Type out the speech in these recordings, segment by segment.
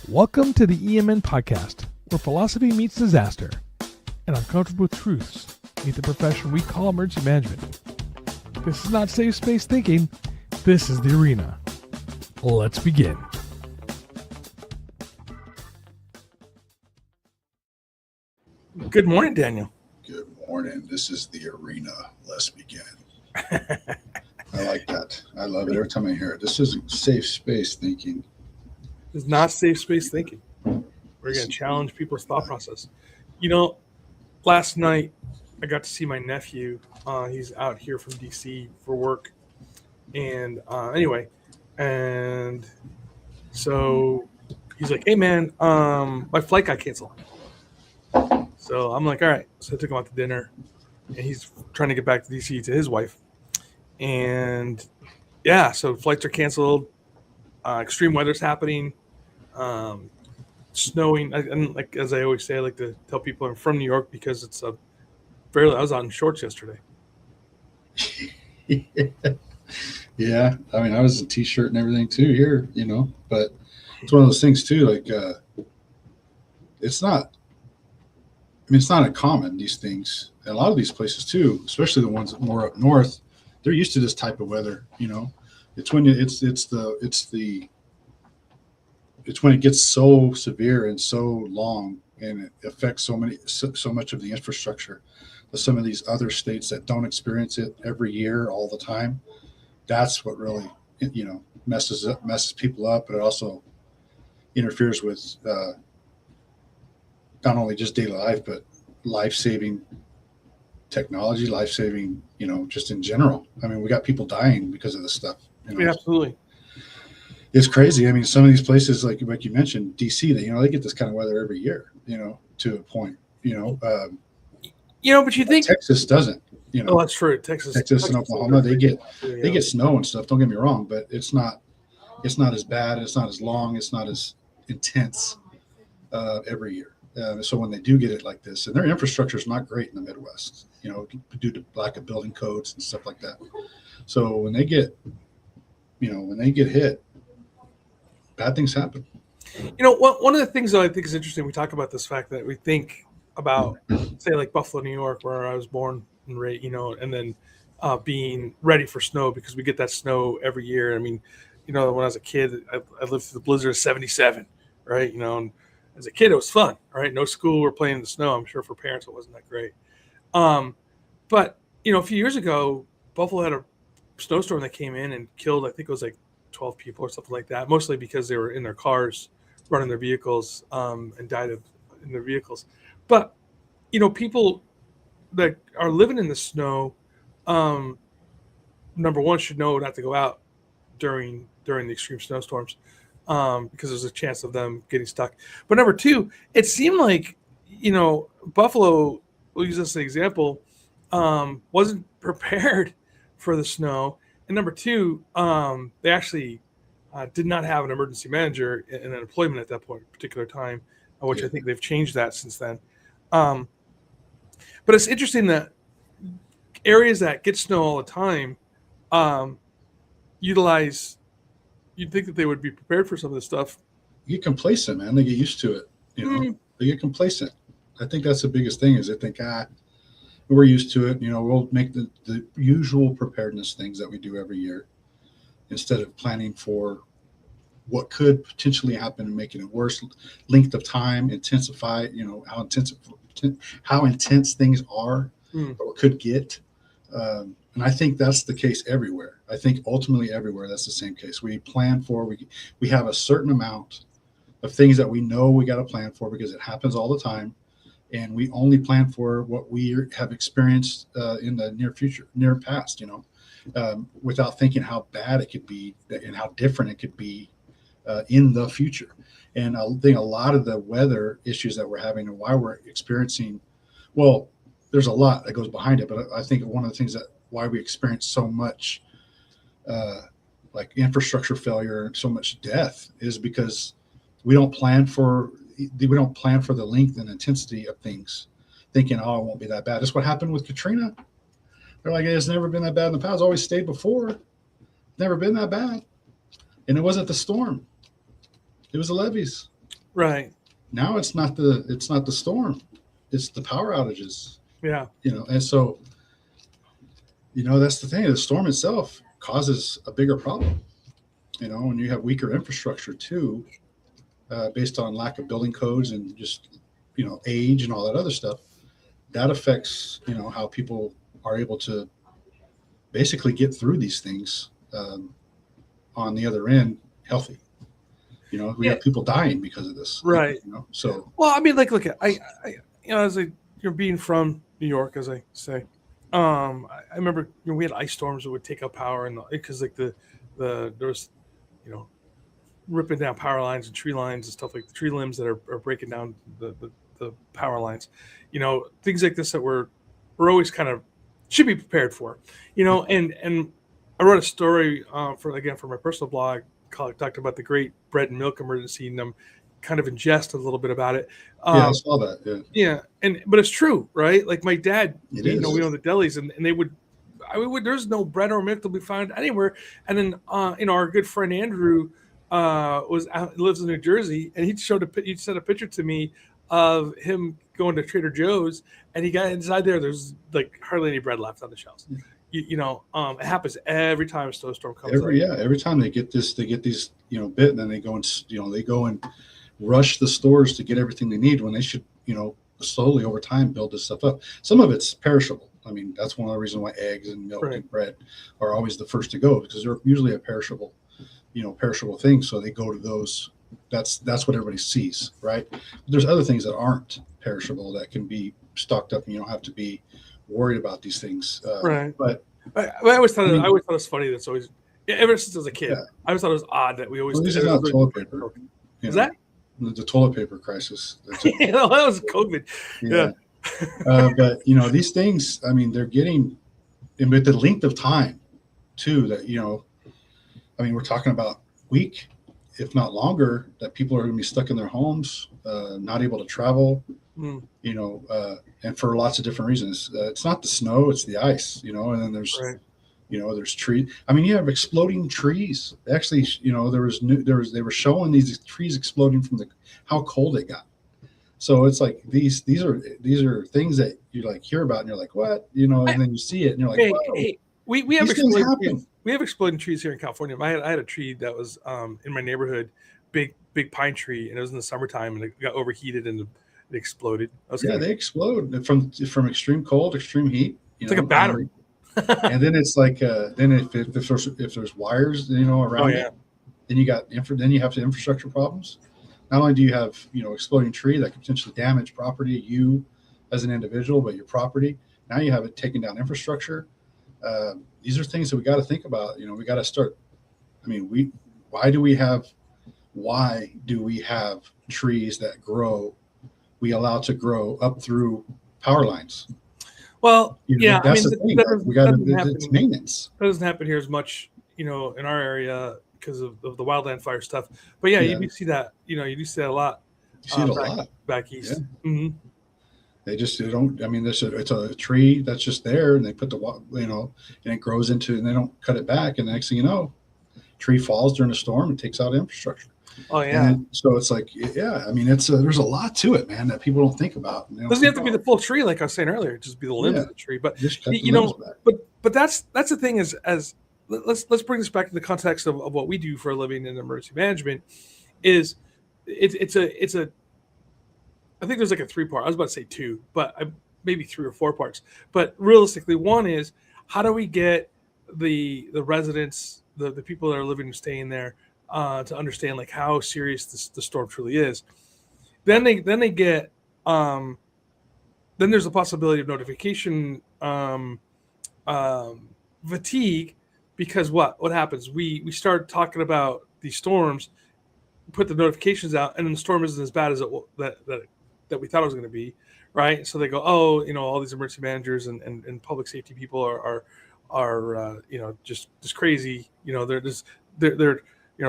Welcome to the EMN podcast, where philosophy meets disaster and uncomfortable truths meet the profession we call emergency management. This is not safe space thinking. This is the arena. Let's begin. Good morning, Daniel. Good morning. This is the arena. Let's begin. I like that. I love it every time I hear it. This isn't safe space thinking. It's not safe space thinking. We're going to challenge people's thought process. You know, last night I got to see my nephew. He's out here from DC for work. And and so he's like, hey, man, my flight got canceled. So I'm like, all right. So I took him out to dinner, and he's trying to get back to DC to his wife. And yeah, so flights are canceled. Extreme weather's happening. Snowing. And like, as I always say, I like to tell people I'm from New York because it's I was out in shorts yesterday. Yeah. I mean, I was in t-shirt and everything too here, but it's one of those things too. Like, it's not uncommon, these things. And a lot of these places too, especially the ones more up north, they're used to this type of weather. It's when it's when it gets so severe and so long, and it affects so much of the infrastructure. But some of these other states that don't experience it every year, all the time, that's what really, messes people up. But it also interferes with not only just daily life, but life-saving technology, life-saving, just in general. I mean, we got people dying because of this stuff. Yeah, absolutely. It's crazy. I mean, some of these places, like you mentioned, DC, they get this kind of weather every year, to a point, but you think Texas doesn't, Oh, that's true. Texas and Oklahoma, they get snow and stuff. Don't get me wrong, but it's not as bad. It's not as long. It's not as intense every year. So when they do get it like this, and their infrastructure is not great in the Midwest, due to lack of building codes and stuff like that. So when they get hit, bad things happen. One of the things that I think is interesting, we talk about this fact that we think about, say, like Buffalo, New York, where I was born and raised, and then being ready for snow because we get that snow every year. I mean, when I was a kid, I lived through the blizzard of '77, right? And as a kid, it was fun, right? No school, we're playing in the snow. I'm sure for parents, it wasn't that great. But, a few years ago, Buffalo had a snowstorm that came in and killed, I think it was like 12 people or something like that, mostly because they were in their cars running their vehicles and died in their vehicles. But, people that are living in the snow, number one, should know not to go out during the extreme snowstorms because there's a chance of them getting stuck. But number two, it seemed like, Buffalo, we'll use this as an example, wasn't prepared for the snow. And number two, they actually did not have an emergency manager in an employment at that particular time, which I think they've changed that since then. But it's interesting that areas that get snow all the time utilize. You'd think that they would be prepared for some of this stuff. You get complacent, man. They get used to it. They get complacent. I think that's the biggest thing is they think, we're used to it. We'll make the usual preparedness things that we do every year instead of planning for what could potentially happen and making it worse. Length of time, intensify, how intense things are or could get. And I think that's the case everywhere. I think ultimately everywhere that's the same case. We plan for, we have a certain amount of things that we know we got to plan for because it happens all the time. And we only plan for what we have experienced in the near past, without thinking how bad it could be and how different it could be in the future. And I think a lot of the weather issues that we're having and why we're experiencing, well, there's a lot that goes behind it. But I think one of the things that why we experience so much like infrastructure failure and so much death is because we don't plan for the length and intensity of things, thinking, it won't be that bad. That's what happened with Katrina. They're like, it's never been that bad in the past. It's always stayed before. Never been that bad. And it wasn't the storm. It was the levees. Right. Now it's not the storm, it's the power outages. Yeah. And so that's the thing. The storm itself causes a bigger problem. When you have weaker infrastructure too, based on lack of building codes and just age and all that other stuff, that affects how people are able to basically get through these things on the other end healthy. We have people dying because of this. Right. So well, I mean, like, look at I as being from New York, as I say, I remember we had ice storms that would take out power, and because like there was ripping down power lines and tree lines and stuff, like the tree limbs that are breaking down the power lines, things like this that we're always kind of should be prepared for, and I wrote a story for my personal blog, talked about the great bread and milk emergency, and I'm kind of in jest a little bit about it. I saw that. Yeah, but it's true, right? Like my dad, we own the delis, and they would, there's no bread or milk to be found anywhere. And then, our good friend Andrew lives in New Jersey, and he sent a picture to me of him going to Trader Joe's, and he got inside there. There's like hardly any bread left on the shelves. It happens every time a snowstorm comes. Every time they get these, bit, and then they go and rush the stores to get everything they need when they should, slowly over time build this stuff up. Some of it's perishable. I mean, that's one of the reasons why eggs and milk and bread are always the first to go, because they're usually a perishable thing. So they go to those. That's what everybody sees, right? But there's other things that aren't perishable that can be stocked up, and you don't have to be worried about these things. Right. But I always thought it was funny. That's always, ever since I was a kid, I always thought it was odd that we always. This is not toilet paper. Is that the toilet paper crisis? That was COVID. Yeah. But these things, I mean, they're getting, and with the length of time too, that we're talking about week, if not longer, that people are going to be stuck in their homes, not able to travel, and for lots of different reasons. It's not the snow, it's the ice, and then there's, there's trees. I mean, you have exploding trees. Actually, they were showing these trees exploding from how cold it got. So it's like these are things that you like hear about, and you're like, what, and then you see it, and you're like, hey, we have exploding trees here in California. I had a tree that was in my neighborhood, big pine tree, and it was in the summertime, and it got overheated and it exploded. They explode from extreme cold, extreme heat. It's like a battery. And then it's like then if there's wires around it, then you have infrastructure problems. Not only do you have exploding tree that could potentially damage property, you as an individual, but your property. Now you have it taking down infrastructure. These are things that we got to think about. We got to start. I mean, why do we have trees that grow? We allow to grow up through power lines. Well, that's the thing. It's maintenance. That doesn't happen here as much, in our area because of the wildland fire stuff. But you do see that. You do see that a lot. You see it a lot back east. Yeah. Mm-hmm. They don't. I mean, it's a tree that's just there, and they put and it grows into, and they don't cut it back, and the next thing you know, tree falls during a storm and takes out infrastructure. Oh yeah. So it's like, I mean, there's a lot to it, man, that people don't think about. Doesn't have to be the full tree, like I was saying earlier. Just be the limbs of the tree, but but that's the thing is, as let's bring this back to the context of what we do for a living in emergency management. Is it's a I think there's like a 3-part. I was about to say 2, but maybe 3 or 4 parts. But realistically, one is how do we get the residents, the people that are living and staying there, to understand like how serious the storm truly is. Then they get then there's a possibility of notification fatigue, because what happens? We start talking about these storms, put the notifications out, and then the storm isn't as bad as that we thought it was going to be, right? So they go, all these emergency managers and public safety people are just crazy. They're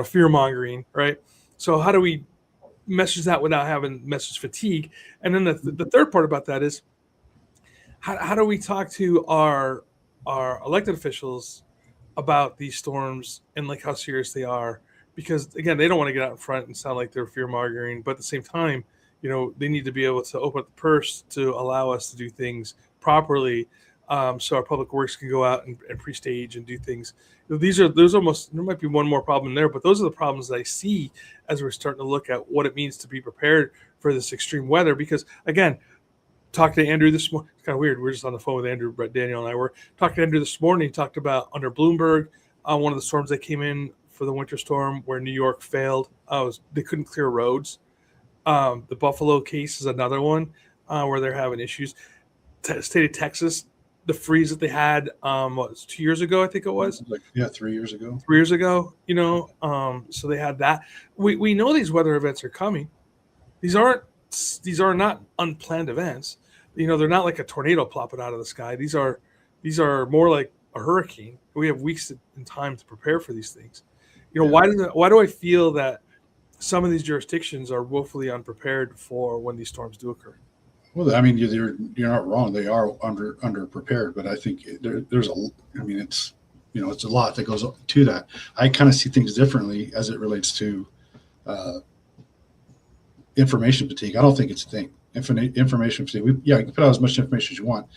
fear mongering, right? So how do we message that without having message fatigue? And then the third part about that is how do we talk to our elected officials about these storms and like how serious they are, because again, they don't want to get out in front and sound like they're fear mongering, but at the same time, they need to be able to open up the purse to allow us to do things properly, so our public works can go out and pre-stage and do things. There might be one more problem there, but those are the problems that I see as we're starting to look at what it means to be prepared for this extreme weather. Because again, talking to Andrew this morning, it's kind of weird. We're just on the phone with Andrew, Brett, Daniel, and I were talking to Andrew this morning. He talked about under Bloomberg, one of the storms that came in for the winter storm where New York failed. They couldn't clear roads. The Buffalo case is another one where they're having issues. State of Texas, the freeze that they had, what was 2 years ago? I think it was. 3 years ago. 3 years ago, so they had that. We know these weather events are coming. These are not unplanned events. They're not like a tornado plopping out of the sky. These are more like a hurricane. We have weeks in time to prepare for these things. Why do I feel that some of these jurisdictions are woefully unprepared for when these storms do occur? Well, I mean, you're not wrong. They are under prepared, but I think there's it's a lot that goes to that. I kind of see things differently as it relates to information fatigue. I don't think it's a thing. Information fatigue. You can put out as much information as you want,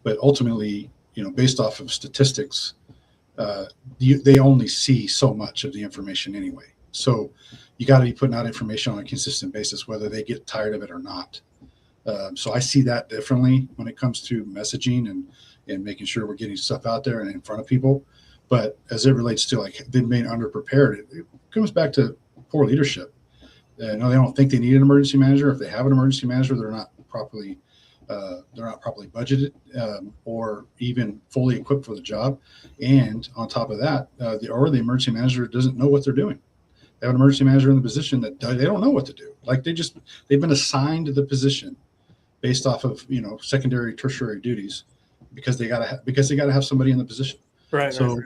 but ultimately, based off of statistics, they only see so much of the information anyway. So you got to be putting out information on a consistent basis, whether they get tired of it or not. So I see that differently when it comes to messaging and making sure we're getting stuff out there and in front of people. But as it relates to like them being underprepared, it comes back to poor leadership. No, they don't think they need an emergency manager. If they have an emergency manager, they're not properly budgeted or even fully equipped for the job. And on top of that, the emergency manager doesn't know what they're doing. They have an emergency manager in the position that they don't know what to do. Like they've been assigned to the position based off of secondary, tertiary duties because they gotta have somebody in the position. Right. So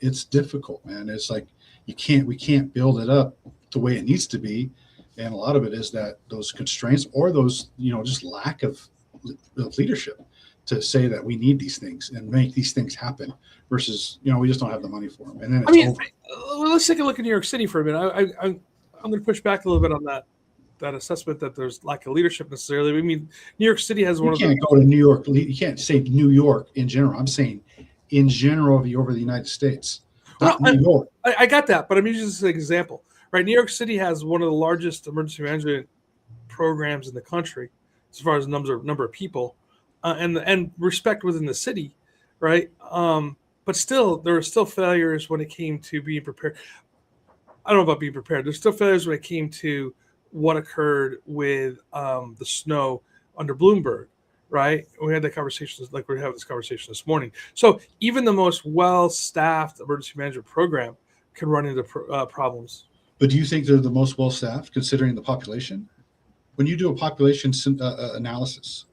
it's difficult, man. It's like we can't build it up the way it needs to be, and a lot of it is that those constraints or those just lack of leadership to say that we need these things and make these things happen versus we just don't have the money for them. And then it's over. Let's take a look at New York City for a minute. I'm going to push back a little bit on that assessment that there's lack of leadership necessarily. I mean, New York City has one of the. You can't go to New York. You can't say New York in general. I'm saying in general over the United States. Not New York. I got that, but I'm using this as an example. Right, New York City has one of the largest emergency management programs in the country, as far as number of people, and respect within the city, right? But still, there are still failures when it came to being prepared. I don't know about being prepared. There's still failures when it came to what occurred with the snow under Bloomberg, right? We had that conversation, like we're having this conversation this morning. So even the most well-staffed emergency management program can run into problems. But do you think they're the most well-staffed considering the population? When you do a population analysis,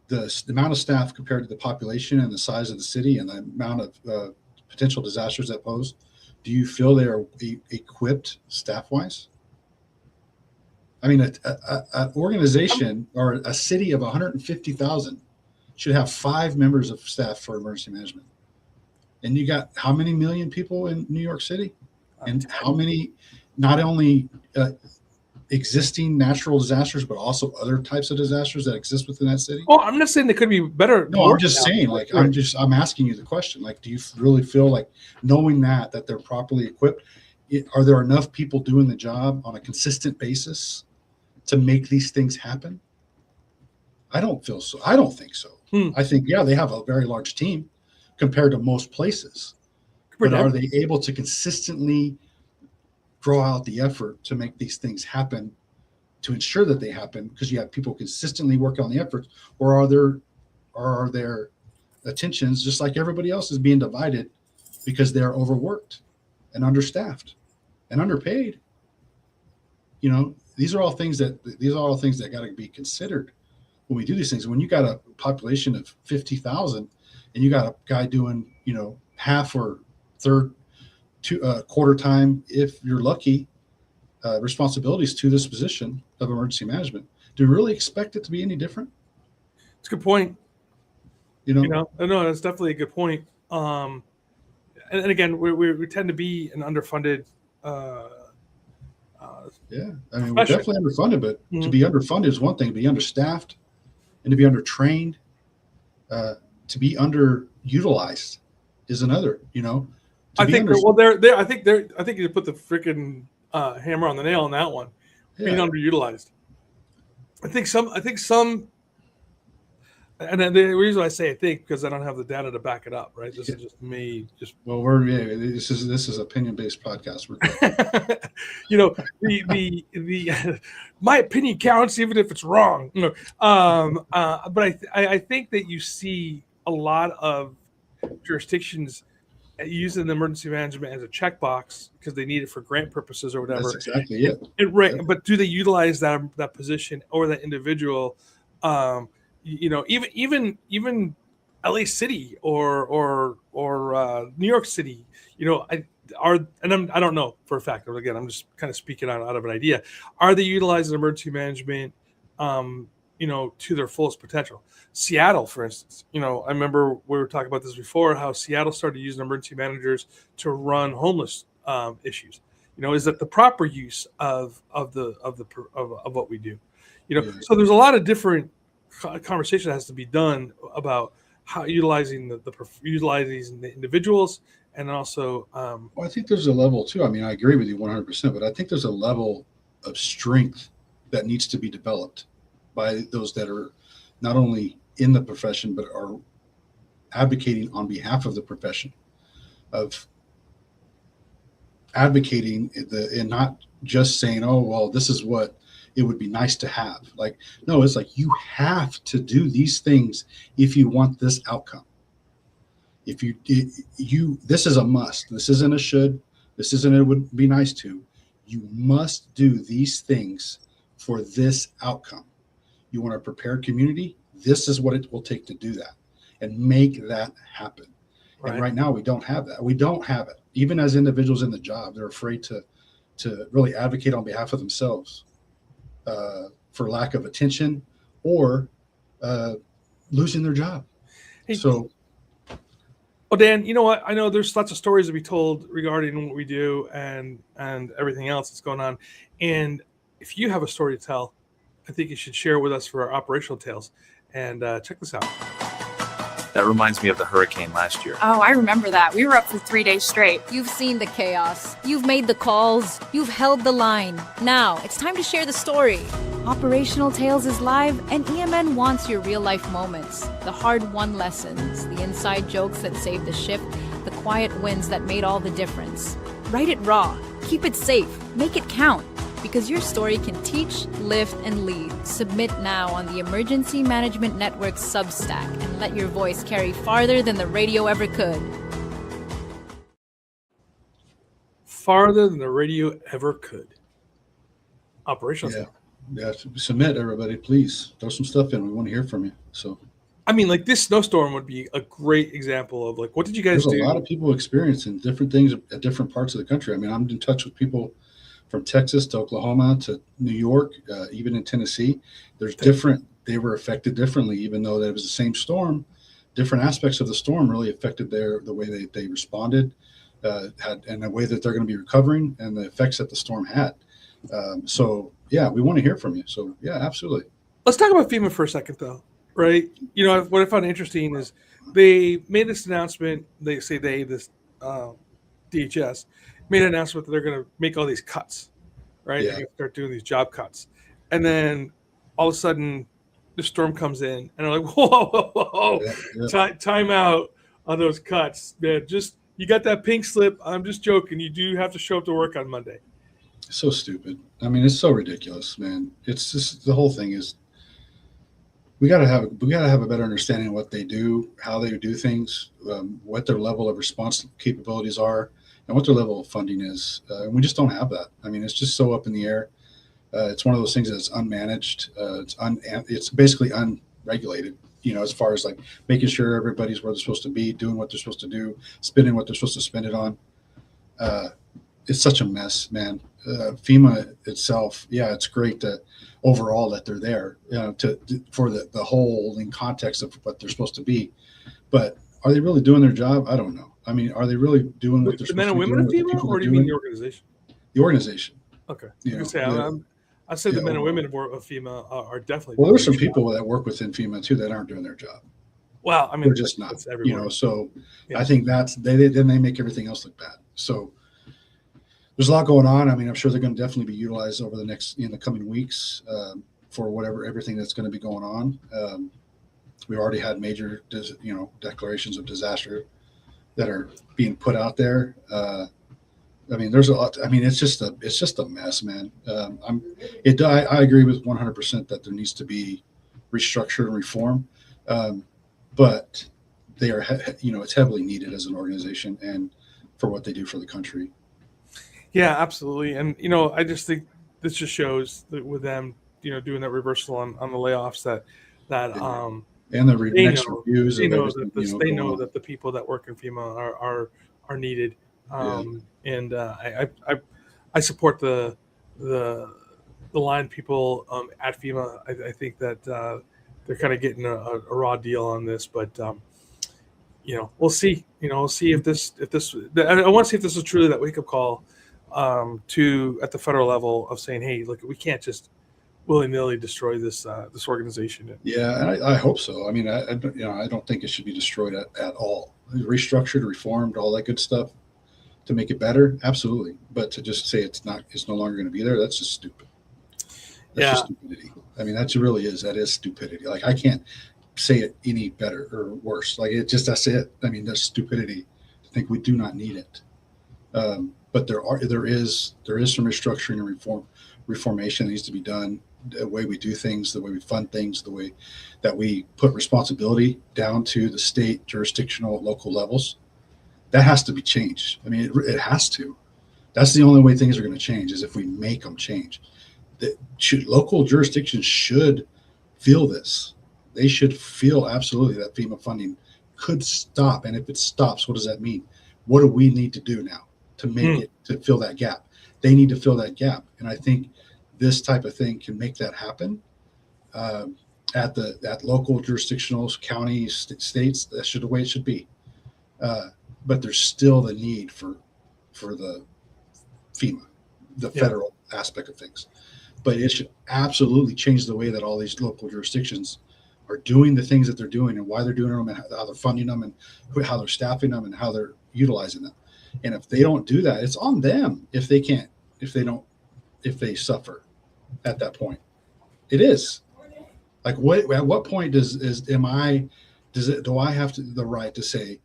the amount of staff compared to the population and the size of the city and the amount of potential disasters that pose, do you feel they are equipped staff-wise? I mean, an organization or a city of 150,000 should have 5 members of staff for emergency management. And you got how many million people in New York City? And how many, not only existing natural disasters, but also other types of disasters that exist within that city? Well, I'm not saying they could be better. No, I'm just saying, I'm asking you the question. Like, do you really feel like knowing that they're properly equipped? Are there enough people doing the job on a consistent basis to make these things happen? I don't feel so. I don't think so. I think, they have a very large team compared to most places. But are they able to consistently draw out the effort to make these things happen, to ensure that they happen? Because you have people consistently working on the efforts, or are their attentions just like everybody else is being divided because they're overworked and understaffed and underpaid? These are all things that got to be considered when we do these things. When you got a population of 50,000 and you got a guy doing half or third quarter time, if you're lucky, responsibilities to this position of emergency management, do you really expect it to be any different? It's a good point. No, that's definitely a good point. And again, we tend to be an underfunded Yeah, I mean, we're definitely underfunded, but to be underfunded is one thing. To be understaffed and to be undertrained, to be underutilized is another. You know, I think I think you put the freaking hammer on the nail on that one. Being underutilized. I think some, and then the reason I say I think because I don't have the data to back it up, right? This is just me. This is opinion-based podcast. We're good. You know, the my opinion counts even if it's wrong. You know, but I think that you see a lot of jurisdictions using the emergency management as a checkbox because they need it for grant purposes or whatever. That's exactly it. But do they utilize that position or that individual? You know, even LA City or New York City, you know, I don't know for a fact. Again, I'm just kind of speaking out of an idea. Are they utilizing emergency management, you know, to their fullest potential? Seattle, for instance, you know, I remember we were talking about this before, how Seattle started using emergency managers to run homeless issues. You know, is that the proper use of what we do? You know, so there's a lot of different conversation that has to be done about how utilizing the individuals and also. Well, I think there's a level too. I mean, I agree with you 100%, but I think there's a level of strength that needs to be developed by those that are not only in the profession, but are advocating on behalf of the profession, of advocating and not just saying, oh, well, this is what it would be nice to have. Like, no, it's like you have to do these things if you want this outcome. If this is a must. This isn't a should. This isn't it would be nice to. You must do these things for this outcome. You want a prepared community? This is what it will take to do that and make that happen. Right. And right now we don't have that. We don't have it. Even as individuals in the job, they're afraid to really advocate on behalf of themselves for lack of attention or losing their job. Hey, so, well, Dan, you know what? I know there's lots of stories to be told regarding what we do and everything else that's going on. And if you have a story to tell, I think you should share with us for our operational tales. And check this out. That reminds me of the hurricane last year. Oh, I remember that. We were up for 3 days straight. You've seen the chaos. You've made the calls. You've held the line. Now, it's time to share the story. Operational Tales is live, and EMN wants your real-life moments. The hard-won lessons, the inside jokes that saved the ship, the quiet wins that made all the difference. Write it raw. Keep it safe. Make it count. Because your story can teach, lift, and lead. Submit now on the Emergency Management Network Substack and let your voice carry farther than the radio ever could. Farther than the radio ever could. Operational. Yeah, submit, everybody, please. Throw some stuff in. We want to hear from you. So, I mean, like this snowstorm would be a great example of like, what did you guys do? There's a lot of people experiencing different things at different parts of the country. I mean, I'm in touch with people from Texas to Oklahoma to New York, even in Tennessee. They were affected differently, even though that it was the same storm. Different aspects of the storm really affected the way they responded, and the way that they're going to be recovering, and the effects that the storm had. So yeah, we want to hear from you. So yeah, absolutely. Let's talk about FEMA for a second, though. Right? You know, what I found interesting is they made this announcement. They say this DHS made an announcement that they're going to make all these cuts, right? Yeah. They're going to start doing these job cuts. And then all of a sudden the storm comes in and they're like, whoa. Yeah. Time out on those cuts. Man, you got that pink slip. I'm just joking. You do have to show up to work on Monday. So stupid. I mean, it's so ridiculous, man. It's just the whole thing is we got to have a better understanding of what they do, how they do things, what their level of response capabilities are, and what their level of funding is. And we just don't have that. I mean, it's just so up in the air. It's one of those things that's unmanaged. It's basically unregulated, you know, as far as like making sure everybody's where they're supposed to be, doing what they're supposed to do, spending what they're supposed to spend it on. It's such a mess, man. FEMA itself, yeah, it's great that overall that they're there, you know, for the whole in context of what they're supposed to be. But are they really doing their job? I don't know. I mean, are they really doing what they're supposed to be doing? The men and women of FEMA, or do you mean the organization? the organization. Okay. You know, I say the men and overall. women of FEMA are definitely. Well, there's some people that work within FEMA too that aren't doing their job. Well, I mean, They're just not. it's You everywhere. know, so Yeah. I think that's then they make everything else look bad. So there's a lot going on. I mean, I'm sure they're going to definitely be utilized over the coming weeks for everything that's going to be going on. We already had major, declarations of disaster that are being put out there. I mean, there's a lot. I mean, it's just a mess, man. I agree with 100% that there needs to be restructure and reform, but they are, it's heavily needed as an organization and for what they do for the country. Yeah, absolutely. And I just think this just shows that with them, doing that reversal on the layoffs that And the they next know, reviews they of know everything, that they know going that the people that work in FEMA are needed. And I support the line people at FEMA. I think that they're kind of getting a raw deal on this, but we'll see. We'll see if this. I want to see if this is truly that wake up call at the federal level of saying, hey, look, we can't just willy-nilly destroy this organization. Yeah, and I hope so. I mean, I don't think it should be destroyed at all. Restructured, reformed, all that good stuff to make it better, absolutely. But to just say it's no longer going to be there, that's just stupid. That's just stupidity. I mean, that is stupidity. Like, I can't say it any better or worse. Like, that's it. I mean, that's stupidity to think we do not need it. But there is some restructuring and reformation that needs to be done. The way we do things, the way we fund things, the way that we put responsibility down to the state, jurisdictional, local levels, that has to be changed. I mean, it has to. That's the only way things are going to change, is if we make them change. Local jurisdictions should feel this. They should feel absolutely that FEMA funding could stop. And if it stops, what does that mean? What do we need to do now to make it, to fill that gap? They need to fill that gap. And I think this type of thing can make that happen at local, jurisdictional, counties, states. That's the way it should be. But there's still the need for the FEMA, the federal aspect of things. But it should absolutely change the way that all these local jurisdictions are doing the things that they're doing and why they're doing them and how they're funding them and how they're staffing them and how they're utilizing them. And if they don't do that, it's on them if they suffer at that point. It is. Like, at what point do I have the right to say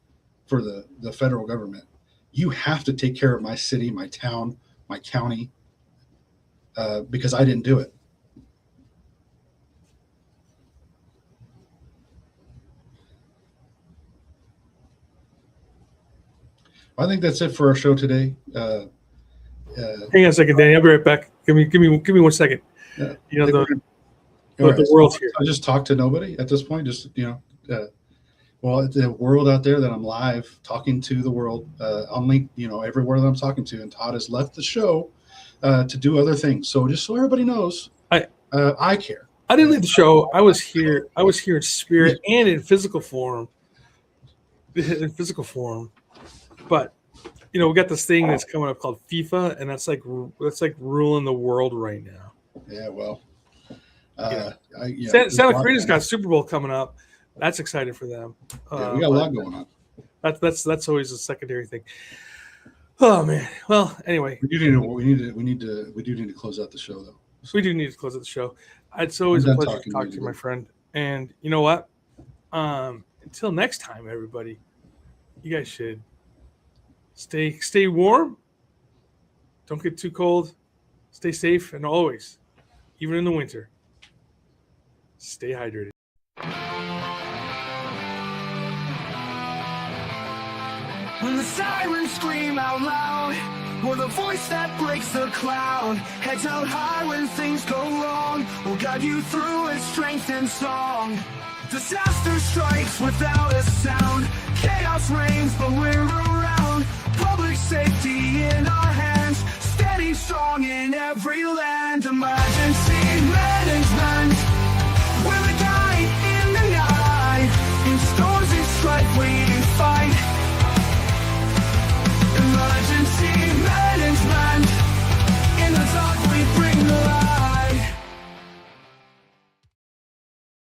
for the federal government, you have to take care of my city, my town, my county, because I didn't do it? I think that's it for our show today. Hang on a second, Danny. I'll be right back. Give me 1 second. Yeah. The world's here. I just talk to nobody at this point. Just well, the world out there that I'm live talking to the world on link, everywhere that I'm talking to. And Todd has left the show to do other things. So just so everybody knows, I care. I didn't leave the show. I was here in spirit and in physical form. But we got this thing that's coming up called FIFA, and that's like ruling the world right now. Yeah, well, Santa Clarita's got Super Bowl coming up. That's exciting for them. We got a lot going on. That's always a secondary thing. Oh man. Well, anyway, we do need to close out the show though. So we do need to close out the show. It's always a pleasure to talk to you, my friend. And you know what? Until next time, everybody, you guys should stay warm. Don't get too cold. Stay safe, and always, even in the winter, stay hydrated. When the sirens scream out loud, or the voice that breaks the cloud, heads out high when things go wrong, will guide you through its strength and song. Disaster strikes without a sound, chaos reigns but we're around. Public safety in our hands, standing strong in every land.